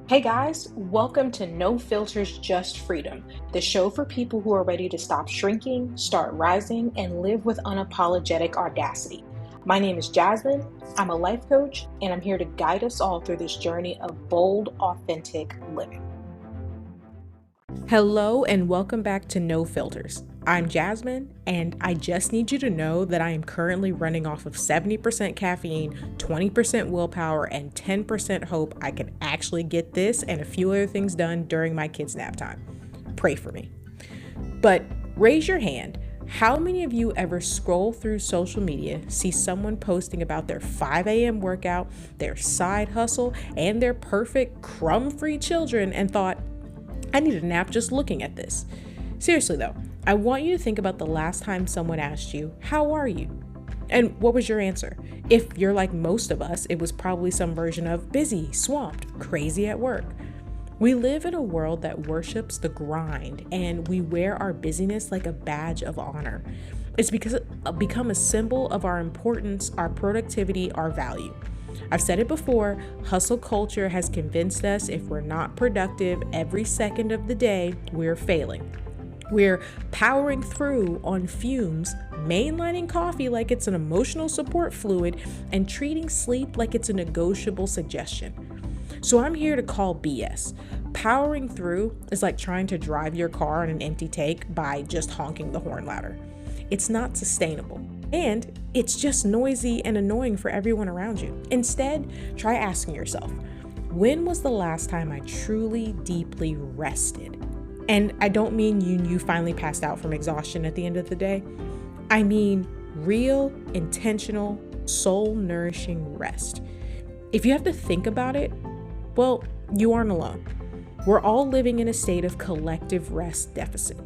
Hey guys, welcome to No Filters, Just Freedom, the show for people who are ready to stop shrinking, start rising, and live with unapologetic audacity. My name is Jasmine, I'm a life coach, and I'm here to guide us all through this journey of bold, authentic living. Hello, and welcome back to No Filters. I'm Jasmine, and I just need you to know that I am currently running off of 70% caffeine, 20% willpower, and 10% hope I can actually get this and a few other things done during my kids' nap time. Pray for me. But raise your hand. How many of you ever scroll through social media, see someone posting about their 5 a.m. workout, their side hustle, and their perfect crumb-free children and thought, I need a nap just looking at this? Seriously though, I want you to think about the last time someone asked you, how are you? And what was your answer? If you're like most of us, it was probably some version of busy, swamped, crazy at work. We live in a world that worships the grind, and we wear our busyness like a badge of honor. It's because it become a symbol of our importance, our productivity, our value. I've said it before, hustle culture has convinced us if we're not productive every second of the day, we're failing. We're powering through on fumes, mainlining coffee like it's an emotional support fluid, and treating sleep like it's a negotiable suggestion. So I'm here to call BS. Powering through is like trying to drive your car on an empty tank by just honking the horn louder. It's not sustainable. And it's just noisy and annoying for everyone around you. Instead, try asking yourself, when was the last time I truly, deeply rested? And I don't mean you finally passed out from exhaustion at the end of the day. I mean real, intentional, soul-nourishing rest. If you have to think about it, well, you aren't alone. We're all living in a state of collective rest deficit.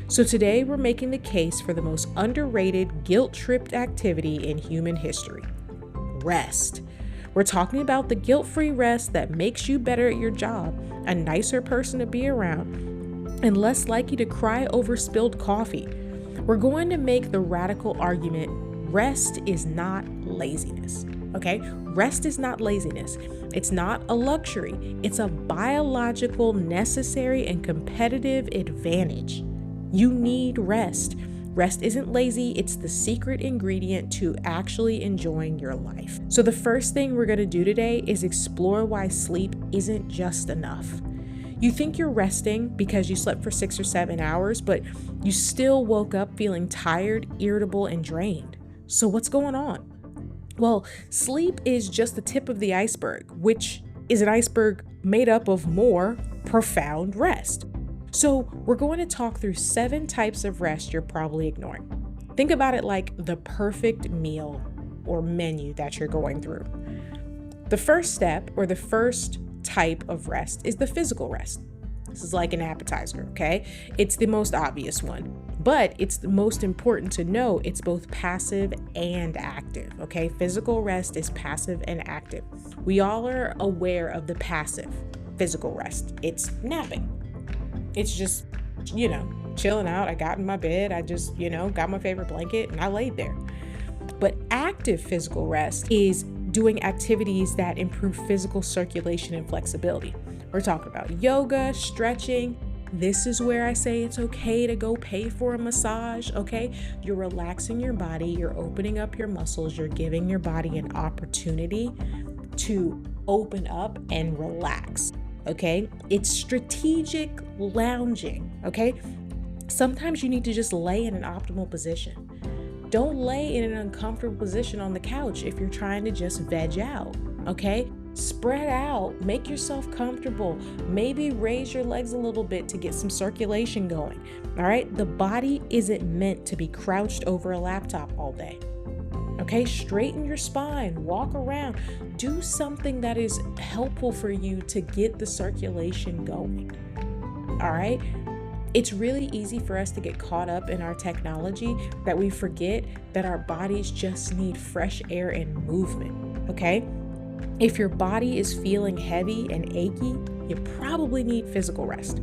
So today we're making the case for the most underrated, guilt-tripped activity in human history: rest. We're talking about the guilt-free rest that makes you better at your job, a nicer person to be around, and less likely to cry over spilled coffee. We're going to make the radical argument: rest is not laziness. Okay? Rest is not laziness. It's not a luxury. It's a biological, necessary, and competitive advantage. You need rest. Rest isn't lazy, it's the secret ingredient to actually enjoying your life. So the first thing we're gonna do today is explore why sleep isn't just enough. You think you're resting because you slept for 6 or 7 hours, but you still woke up feeling tired, irritable, and drained. So what's going on? Well, sleep is just the tip of the iceberg, which is an iceberg made up of more profound rest. So we're going to talk through 7 types of rest you're probably ignoring. Think about it like the perfect meal or menu that you're going through. The first step, or the first type of rest, is the physical rest. This is like an appetizer, okay? It's the most obvious one, but it's the most important to know it's both passive and active, okay? Physical rest is passive and active. We all are aware of the passive physical rest. It's napping. It's just, chilling out. I got in my bed. I just, got my favorite blanket and I laid there. But active physical rest is doing activities that improve physical circulation and flexibility. We're talking about yoga, stretching. This is where I say it's okay to go pay for a massage, okay? You're relaxing your body. You're opening up your muscles. You're giving your body an opportunity to open up and relax. Okay? It's strategic lounging, okay? Sometimes you need to just lay in an optimal position. Don't lay in an uncomfortable position on the couch if you're trying to just veg out, okay? Spread out, make yourself comfortable. Maybe raise your legs a little bit to get some circulation going, all right? The body isn't meant to be crouched over a laptop all day. Okay, straighten your spine, walk around, do something that is helpful for you to get the circulation going. All right? It's really easy for us to get caught up in our technology that we forget that our bodies just need fresh air and movement. Okay? If your body is feeling heavy and achy, you probably need physical rest.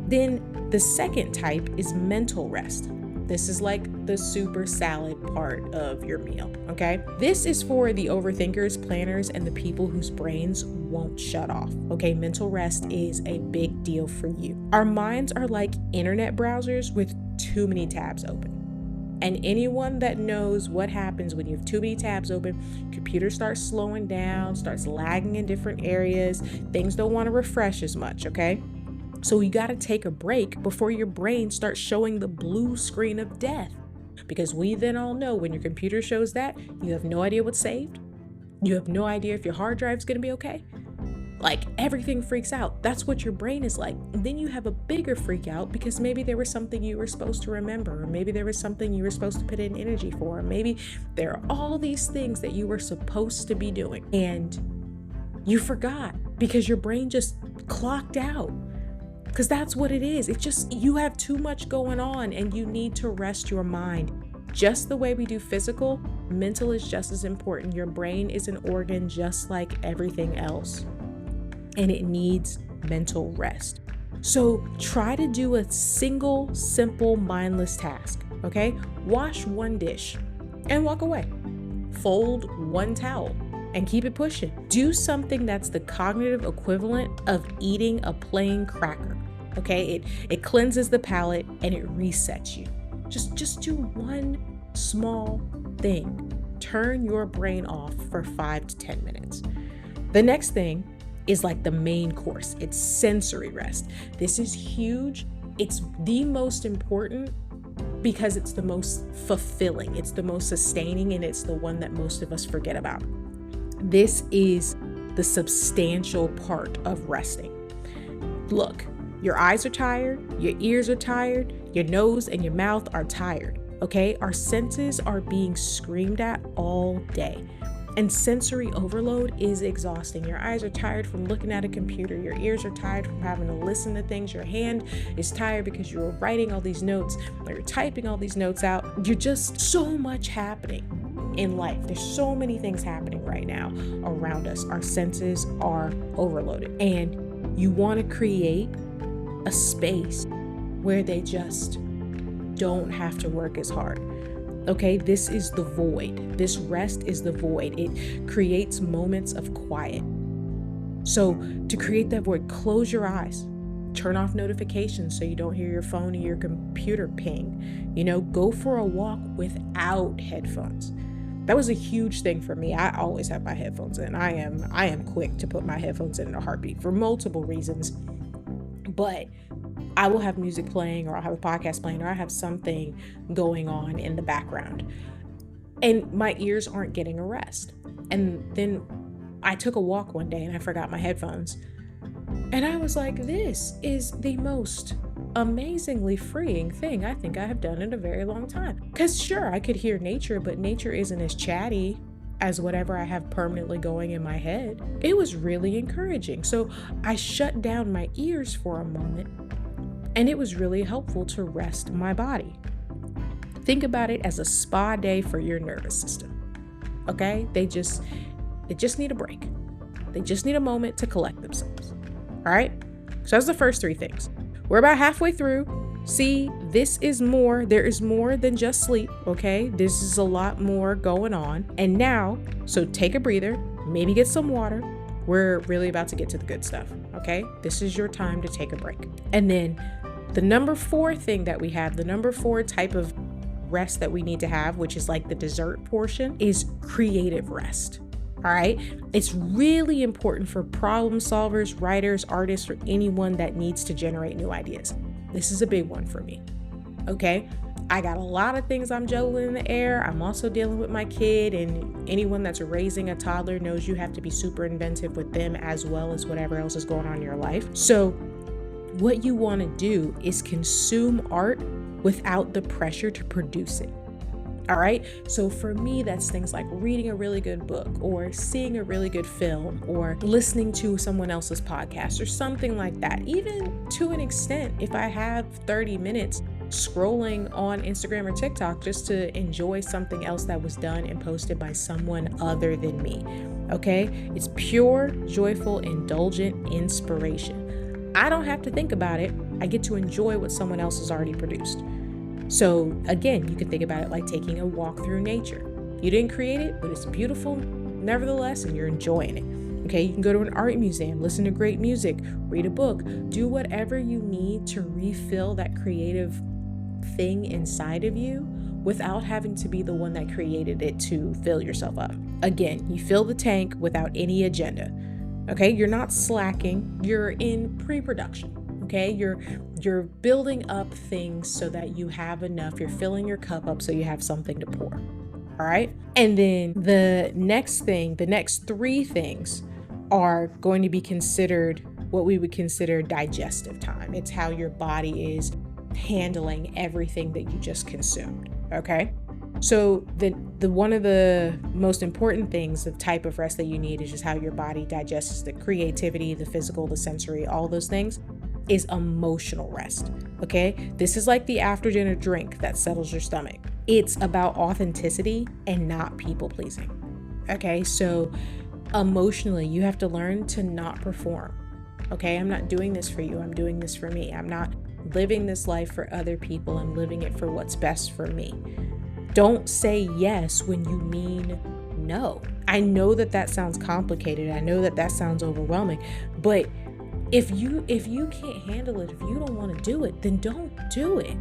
Then the second type is mental rest. This is like the super salad part of your meal, okay? This is for the overthinkers, planners, and the people whose brains won't shut off, okay? Mental rest is a big deal for you. Our minds are like internet browsers with too many tabs open. And anyone that knows what happens when you have too many tabs open, computer starts slowing down, starts lagging in different areas, things don't want to refresh as much, okay? So you got to take a break before your brain starts showing the blue screen of death. Because we then all know when your computer shows that, you have no idea what's saved. You have no idea if your hard drive's going to be okay. Like, everything freaks out. That's what your brain is like. And then you have a bigger freak out because maybe there was something you were supposed to remember, or maybe there was something you were supposed to put in energy for, or maybe there are all these things that you were supposed to be doing and you forgot because your brain just clocked out. Because that's what it is. It's just, you have too much going on and you need to rest your mind. Just the way we do physical, mental is just as important. Your brain is an organ just like everything else, and it needs mental rest. So try to do a single, simple, mindless task, okay? Wash one dish and walk away. Fold one towel and keep it pushing. Do something that's the cognitive equivalent of eating a plain cracker, okay? It cleanses the palate and it resets you. Just do one small thing. Turn your brain off for 5 to 10 minutes. The next thing is like the main course. It's sensory rest. This is huge. It's the most important because it's the most fulfilling, it's the most sustaining, and it's the one that most of us forget about. This is the substantial part of resting. Look, your eyes are tired, your ears are tired, your nose and your mouth are tired, okay? Our senses are being screamed at all day. And sensory overload is exhausting. Your eyes are tired from looking at a computer. Your ears are tired from having to listen to things. Your hand is tired because you're writing all these notes or you're typing all these notes out. You're just so much happening in life. There's so many things happening right now around us. Our senses are overloaded. And you want to create a space where they just don't have to work as hard. Okay, this is the void. This rest is the void. It creates moments of quiet. So to create that void, close your eyes. Turn off notifications so you don't hear your phone or your computer ping. Go for a walk without headphones. That was a huge thing for me. I always have my headphones in. I am quick to put my headphones in a heartbeat for multiple reasons. But I will have music playing, or I'll have a podcast playing, or I have something going on in the background. And my ears aren't getting a rest. And then I took a walk one day and I forgot my headphones. And I was like, this is the most amazingly freeing thing I think I have done in a very long time. Because sure, I could hear nature, but nature isn't as chatty as whatever I have permanently going in my head. It was really encouraging. So I shut down my ears for a moment, and it was really helpful to rest my body. Think about it as a spa day for your nervous system. Okay? They just need a break. They just need a moment to collect themselves. All right? So that's the first 3 things. We're about halfway through. See, this is more. There is more than just sleep, okay? This is a lot more going on. And now, so take a breather, maybe get some water. We're really about to get to the good stuff, okay? This is your time to take a break. And then the number 4 thing that we have, the number 4 type of rest that we need to have, which is like the dessert portion, is creative rest. All right. It's really important for problem solvers, writers, artists, or anyone that needs to generate new ideas. This is a big one for me. Okay. I got a lot of things I'm juggling in the air. I'm also dealing with my kid, and anyone that's raising a toddler knows you have to be super inventive with them as well as whatever else is going on in your life. So what you want to do is consume art without the pressure to produce it. All right. So for me, that's things like reading a really good book, or seeing a really good film, or listening to someone else's podcast, or something like that. Even to an extent, if I have 30 minutes scrolling on Instagram or TikTok just to enjoy something else that was done and posted by someone other than me. Okay. It's pure, joyful, indulgent inspiration. I don't have to think about it. I get to enjoy what someone else has already produced. So again, you can think about it like taking a walk through nature. You didn't create it, but it's beautiful nevertheless, and you're enjoying it. Okay, you can go to an art museum, listen to great music, read a book, do whatever you need to refill that creative thing inside of you without having to be the one that created it to fill yourself up. Again, you fill the tank without any agenda. Okay, you're not slacking, you're in pre-production. Okay, you're building up things so that you have enough, you're filling your cup up so you have something to pour. All right. And then the next three things are going to be considered what we would consider digestive time. It's how your body is handling everything that you just consumed. Okay. So the one of the most important things, the type of rest that you need, is just how your body digests the creativity, the physical, the sensory, all those things, is emotional rest. Okay. This is like the after dinner drink that settles your stomach. It's about authenticity and not people pleasing. Okay. So emotionally, you have to learn to not perform. Okay. I'm not doing this for you. I'm doing this for me. I'm not living this life for other people. I'm living it for what's best for me. Don't say yes when you mean no. I know that sounds complicated. I know that sounds overwhelming, but if you can't handle it, if you don't want to do it, then don't do it.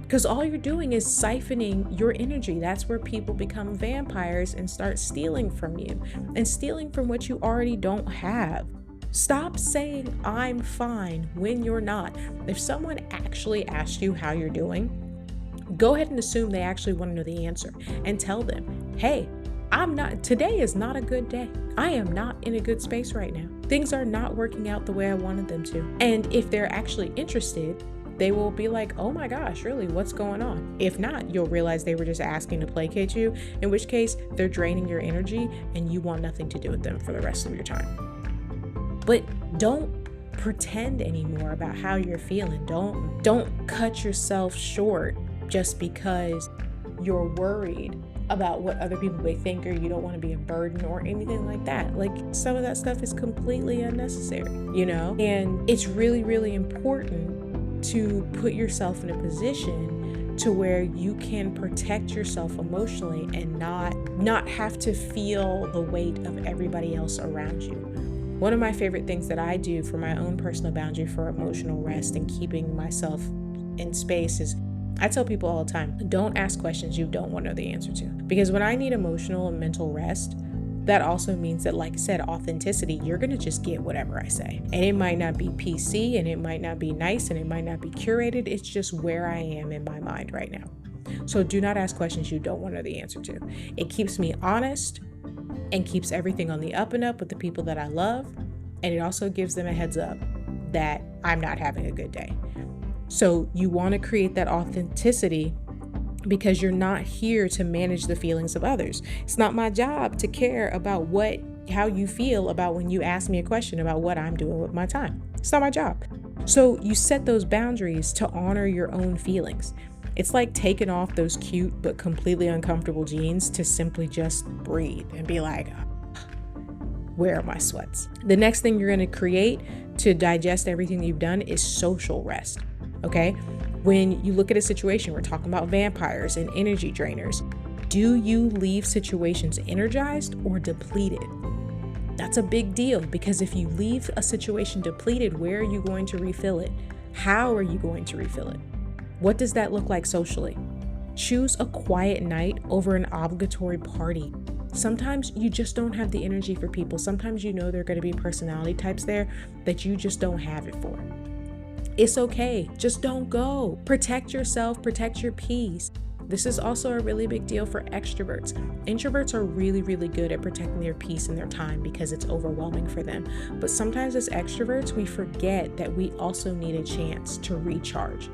Because all you're doing is siphoning your energy. That's where people become vampires and start stealing from you and stealing from what you already don't have. Stop saying I'm fine when you're not. If someone actually asks you how you're doing, go ahead and assume they actually want to know the answer and tell them, hey, today is not a good day. I am not in a good space right now. Things are not working out the way I wanted them to. And if they're actually interested, they will be like, oh my gosh, really, what's going on? If not, you'll realize they were just asking to placate you, in which case they're draining your energy and you want nothing to do with them for the rest of your time. But don't pretend anymore about how you're feeling. Don't cut yourself short just because you're worried about what other people may think, or you don't want to be a burden or anything like that. Like, some of that stuff is completely unnecessary, And it's really, really important to put yourself in a position to where you can protect yourself emotionally and not have to feel the weight of everybody else around you. One of my favorite things that I do for my own personal boundary for emotional rest and keeping myself in space is, I tell people all the time, don't ask questions you don't want to know the answer to. Because when I need emotional and mental rest, that also means that, like I said, authenticity, you're going to just get whatever I say. And it might not be PC, and it might not be nice, and it might not be curated. It's just where I am in my mind right now. So do not ask questions you don't want to know the answer to. It keeps me honest and keeps everything on the up and up with the people that I love. And it also gives them a heads up that I'm not having a good day. So you want to create that authenticity because you're not here to manage the feelings of others. It's not my job to care about how you feel about when you ask me a question about what I'm doing with my time. It's not my job. So you set those boundaries to honor your own feelings. It's like taking off those cute but completely uncomfortable jeans to simply just breathe and be like, where are my sweats? The next thing you're going to create to digest everything you've done is social rest. Okay? When you look at a situation, we're talking about vampires and energy drainers. Do you leave situations energized or depleted? That's a big deal, because if you leave a situation depleted, where are you going to refill it? How are you going to refill it? What does that look like socially? Choose a quiet night over an obligatory party. Sometimes you just don't have the energy for people. Sometimes there are going to be personality types there that you just don't have it for. It's okay. Just don't go. Protect yourself, protect your peace. This is also a really big deal for extroverts. Introverts are really, really good at protecting their peace and their time because it's overwhelming for them. But sometimes as extroverts, we forget that we also need a chance to recharge.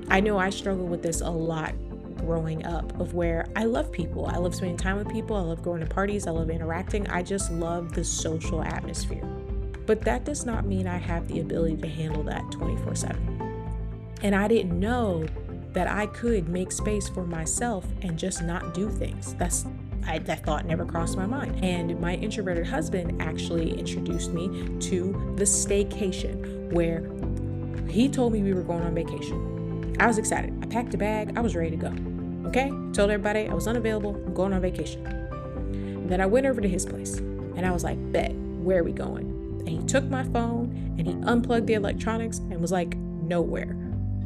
I know I struggle with this a lot growing up, of where I love people. I love spending time with people. I love going to parties. I love interacting. I just love the social atmosphere. But that does not mean I have the ability to handle that 24/7. And I didn't know that I could make space for myself and just not do things. That thought never crossed my mind. And my introverted husband actually introduced me to the staycation, where he told me we were going on vacation. I was excited. I packed a bag. I was ready to go. Okay? Told everybody I was unavailable. I'm going on vacation. And then I went over to his place and I was like, bet, where are we going? And he took my phone and he unplugged the electronics and was like, nowhere.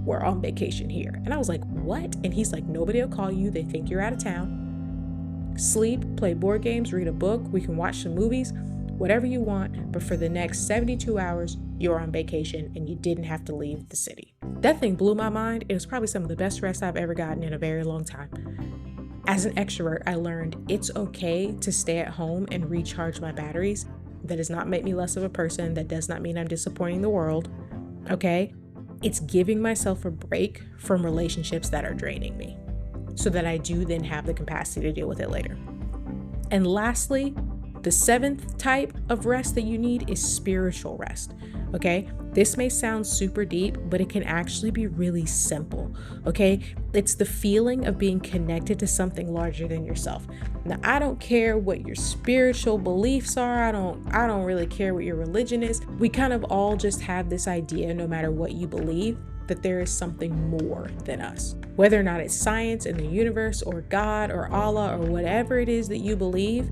We're on vacation here. And I was like, what? And he's like, nobody will call you. They think you're out of town. Sleep, play board games, read a book. We can watch some movies, whatever you want. But for the next 72 hours, you're on vacation and you didn't have to leave the city. That thing blew my mind. It was probably some of the best rest I've ever gotten in a very long time. As an extrovert, I learned it's okay to stay at home and recharge my batteries. That does not make me less of a person. That does not mean I'm disappointing the world. Okay? It's giving myself a break from relationships that are draining me so that I do then have the capacity to deal with it later. And lastly, the seventh type of rest that you need is spiritual rest. Okay? This may sound super deep, but it can actually be really simple. Okay? It's the feeling of being connected to something larger than yourself. Now, I don't care what your spiritual beliefs are. I don't really care what your religion is. We kind of all just have this idea, no matter what you believe, that there is something more than us. Whether or not it's science in the universe or God or Allah or whatever it is that you believe,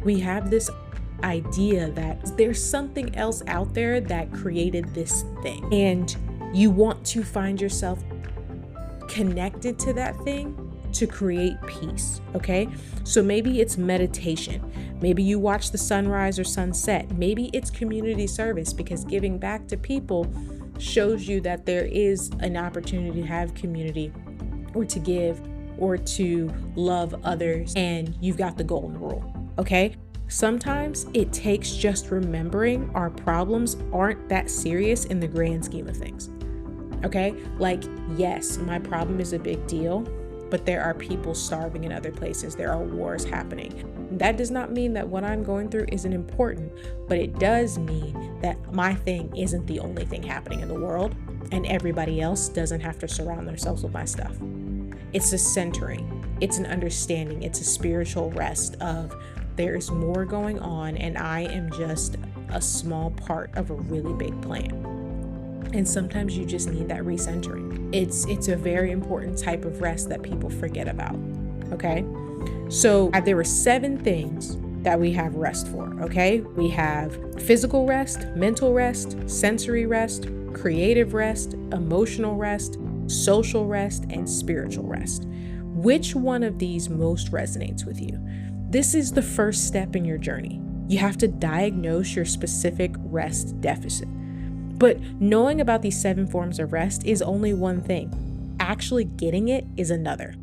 we have this idea that there's something else out there that created this thing. And you want to find yourself connected to that thing to create peace, okay? So maybe it's meditation. Maybe you watch the sunrise or sunset. Maybe it's community service, because giving back to people shows you that there is an opportunity to have community or to give or to love others, and you've got the golden rule, okay? Sometimes it takes just remembering our problems aren't that serious in the grand scheme of things, okay? Like, yes, my problem is a big deal, but there are people starving in other places. There are wars happening. That does not mean that what I'm going through isn't important, but it does mean that my thing isn't the only thing happening in the world, and everybody else doesn't have to surround themselves with my stuff. It's a centering, it's an understanding, it's a spiritual rest of there is more going on and I am just a small part of a really big plan. And sometimes you just need that recentering. It's a very important type of rest that people forget about, okay? So there were 7 things that we have rest for, okay? We have physical rest, mental rest, sensory rest, creative rest, emotional rest, social rest, and spiritual rest. Which one of these most resonates with you? This is the first step in your journey. You have to diagnose your specific rest deficit. But knowing about these 7 forms of rest is only one thing. Actually getting it is another.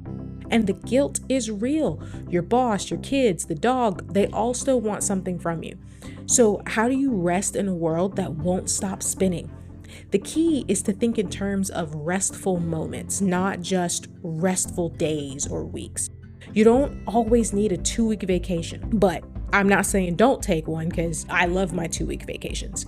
And the guilt is real. Your boss, your kids, the dog, they all still want something from you. So how do you rest in a world that won't stop spinning? The key is to think in terms of restful moments, not just restful days or weeks. You don't always need a 2-week vacation, but I'm not saying don't take one, because I love my 2-week vacations.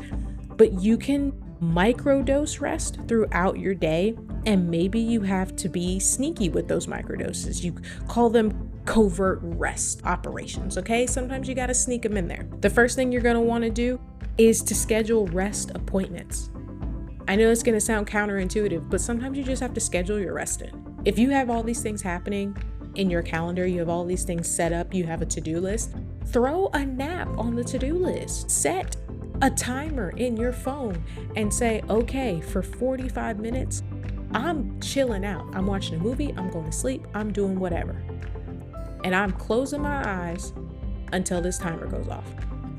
But you can microdose rest throughout your day, and maybe you have to be sneaky with those microdoses. You call them covert rest operations, okay? Sometimes you gotta sneak them in there. The first thing you're gonna wanna do is to schedule rest appointments. I know it's gonna sound counterintuitive, but sometimes you just have to schedule your rest in. If you have all these things happening in your calendar, you have all these things set up, you have a to-do list, throw a nap on the to-do list. Set a timer in your phone and say, okay, for 45 minutes, I'm chilling out. I'm watching a movie, I'm going to sleep, I'm doing whatever. And I'm closing my eyes until this timer goes off.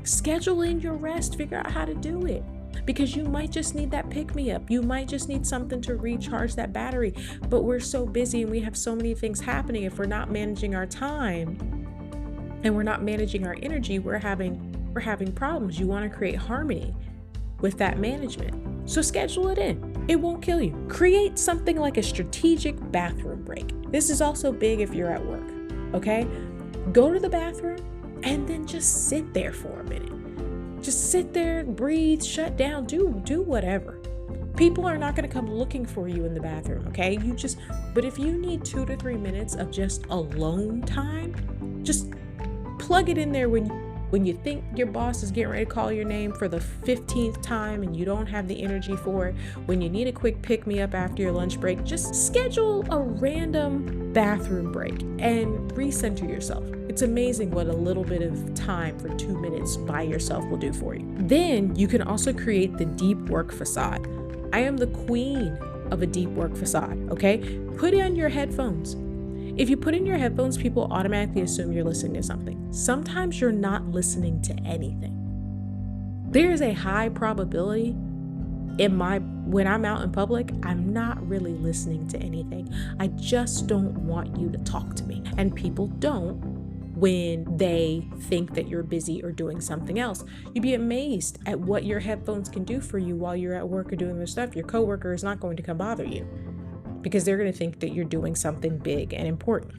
Schedule in your rest, figure out how to do it. Because you might just need that pick-me-up. You might just need something to recharge that battery. But we're so busy and we have so many things happening. If we're not managing our time and we're not managing our energy, we're having problems. You want to create harmony with that management. So schedule it in. It won't kill you. Create something like a strategic bathroom break. This is also big if you're at work, okay? Go to the bathroom and then just sit there for a minute. Just sit there, breathe, shut down, do whatever. People are not going to come looking for you in the bathroom, okay? But if you need 2 to 3 minutes of just alone time, just plug it in there when When you think your boss is getting ready to call your name for the 15th time and you don't have the energy for it, when you need a quick pick-me-up after your lunch break, just schedule a random bathroom break and recenter yourself. It's amazing what a little bit of time for 2 minutes by yourself will do for you. Then you can also create the deep work facade. I am the queen of a deep work facade, okay? Put in your headphones. If you put in your headphones, people automatically assume you're listening to something. Sometimes you're not listening to anything. There is a high probability when I'm out in public, I'm not really listening to anything. I just don't want you to talk to me. And people don't when they think that you're busy or doing something else. You'd be amazed at what your headphones can do for you while you're at work or doing their stuff. Your coworker is not going to come bother you, because they're going to think that you're doing something big and important.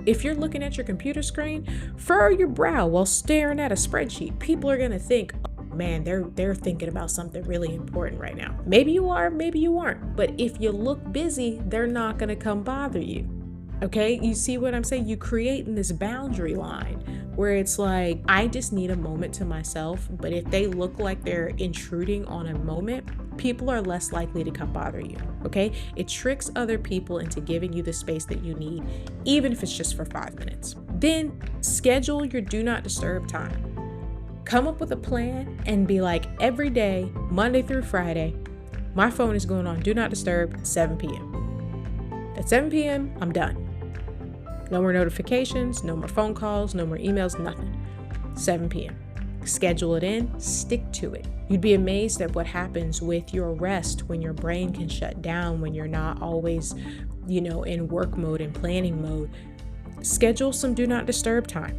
If you're looking at your computer screen, furrow your brow while staring at a spreadsheet. People are going to think, oh, man, they're thinking about something really important right now. Maybe you are, maybe you aren't. But if you look busy, they're not going to come bother you. Okay? You see what I'm saying? You create this boundary line where it's like, I just need a moment to myself. But if they look like they're intruding on a moment, people are less likely to come bother you, okay? It tricks other people into giving you the space that you need, even if it's just for 5 minutes. Then schedule your do not disturb time. Come up with a plan and be like, every day, Monday through Friday, my phone is going on do not disturb 7 p.m. At 7 p.m., I'm done. No more notifications, no more phone calls, no more emails, nothing. 7 p.m. Schedule it in, stick to it. You'd be amazed at what happens with your rest when your brain can shut down, when you're not always, in work mode and planning mode. Schedule some do not disturb time.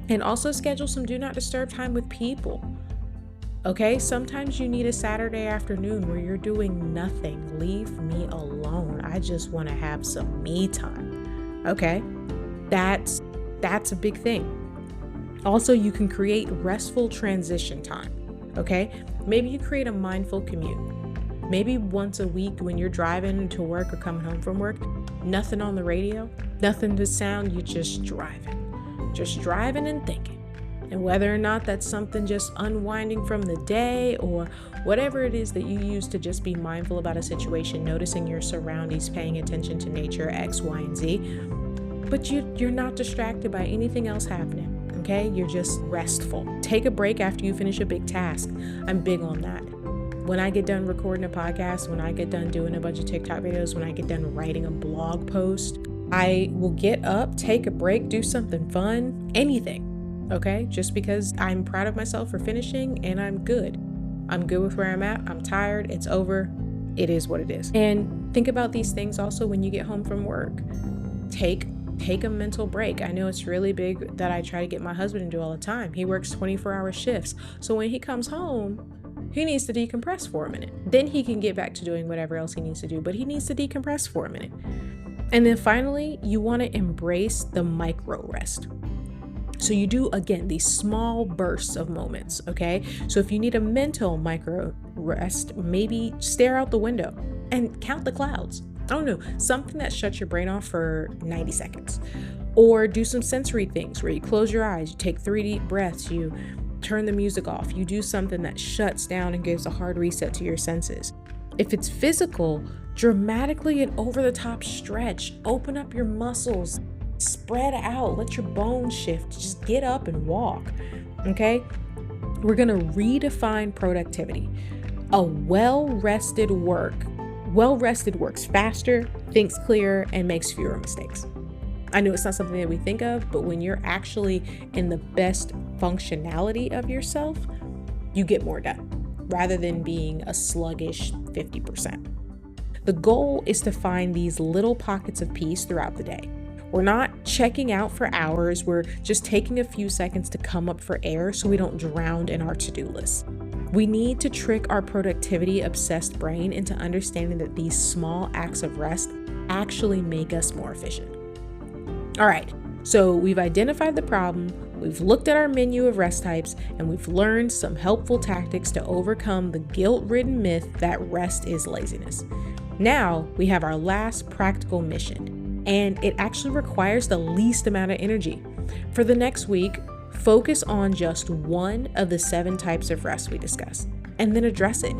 And also schedule some do not disturb time with people. Okay, sometimes you need a Saturday afternoon where you're doing nothing. Leave me alone. I just want to have some me time. Okay, that's a big thing. Also, you can create restful transition time. Okay, maybe you create a mindful commute. Maybe once a week when you're driving to work or coming home from work, nothing on the radio, nothing to sound, you just driving and thinking. And whether or not that's something just unwinding from the day or whatever it is that you use to just be mindful about a situation, noticing your surroundings, paying attention to nature, X, Y, and Z. But you're not distracted by anything else happening, okay? You're just restful. Take a break after you finish a big task. I'm big on that. When I get done recording a podcast, when I get done doing a bunch of TikTok videos, when I get done writing a blog post, I will get up, take a break, do something fun, anything. Okay, just because I'm proud of myself for finishing and I'm good. I'm good with where I'm at. I'm tired. It's over. It is what it is. And think about these things also when you get home from work. Take a mental break. I know it's really big that I try to get my husband to do all the time. He works 24-hour shifts. So when he comes home, he needs to decompress for a minute. Then he can get back to doing whatever else he needs to do, but he needs to decompress for a minute. And then finally, you want to embrace the micro rest. So you do, again, these small bursts of moments, okay? So if you need a mental micro rest, maybe stare out the window and count the clouds. I don't know, something that shuts your brain off for 90 seconds. Or do some sensory things where you close your eyes, you take 3 deep breaths, you turn the music off, you do something that shuts down and gives a hard reset to your senses. If it's physical, dramatically and over-the-top stretch, open up your muscles, spread out, let your bones shift, just get up and walk, okay? We're gonna redefine productivity. A well-rested works faster, thinks clearer, and makes fewer mistakes. I know it's not something that we think of, but when you're actually in the best functionality of yourself, you get more done, rather than being a sluggish 50%. The goal is to find these little pockets of peace throughout the day. We're not checking out for hours. We're just taking a few seconds to come up for air so we don't drown in our to-do list. We need to trick our productivity-obsessed brain into understanding that these small acts of rest actually make us more efficient. All right, so we've identified the problem, we've looked at our menu of rest types, and we've learned some helpful tactics to overcome the guilt-ridden myth that rest is laziness. Now we have our last practical mission. And it actually requires the least amount of energy. For the next week, Focus on just one of the 7 types of rest we discussed, and then address it.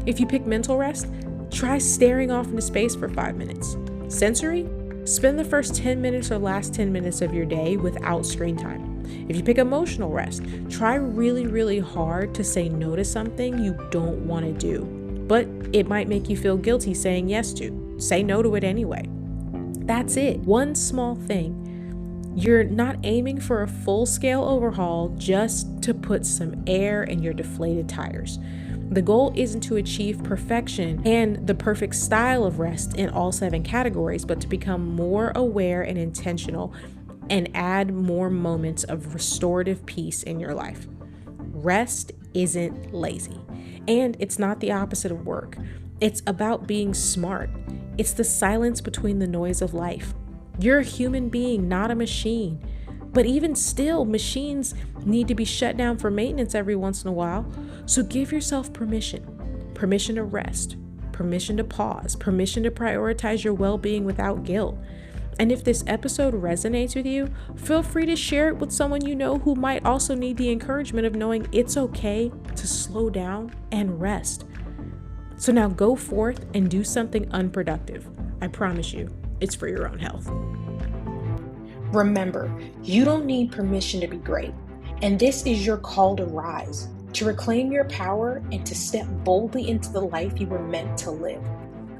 If you pick mental rest, try staring off into space for 5 minutes. Sensory, spend the first 10 minutes or last 10 minutes of your day without screen time. If you pick emotional rest, try really, really hard to say no to something you don't want to do, but it might make you feel guilty saying yes to. Say no to it anyway. That's it. One small thing. You're not aiming for a full-scale overhaul just to put some air in your deflated tires. The goal isn't to achieve perfection and the perfect style of rest in all 7 categories, but to become more aware and intentional and add more moments of restorative peace in your life. Rest isn't lazy, and it's not the opposite of work. It's about being smart. It's the silence between the noise of life. You're a human being, not a machine. But even still, machines need to be shut down for maintenance every once in a while. So give yourself permission. Permission to rest. Permission to pause. Permission to prioritize your well-being without guilt. And if this episode resonates with you, feel free to share it with someone you know who might also need the encouragement of knowing it's okay to slow down and rest. So now go forth and do something unproductive. I promise you, it's for your own health. Remember, you don't need permission to be great. And this is your call to rise, to reclaim your power, and to step boldly into the life you were meant to live.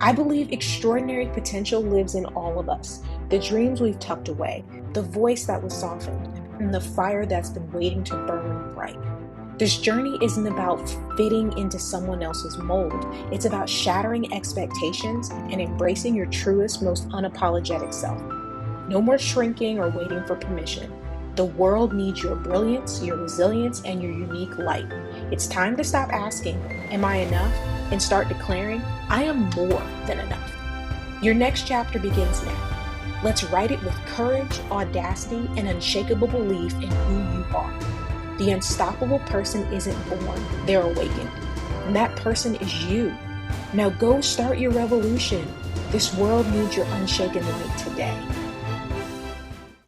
I believe extraordinary potential lives in all of us. The dreams we've tucked away, the voice that was softened, and the fire that's been waiting to burn bright. This journey isn't about fitting into someone else's mold. It's about shattering expectations and embracing your truest, most unapologetic self. No more shrinking or waiting for permission. The world needs your brilliance, your resilience, and your unique light. It's time to stop asking, am I enough? And start declaring, I am more than enough. Your next chapter begins now. Let's write it with courage, audacity, and unshakable belief in who you are. The unstoppable person isn't born, they're awakened. And that person is you. Now go start your revolution. This world needs your unshaken light today.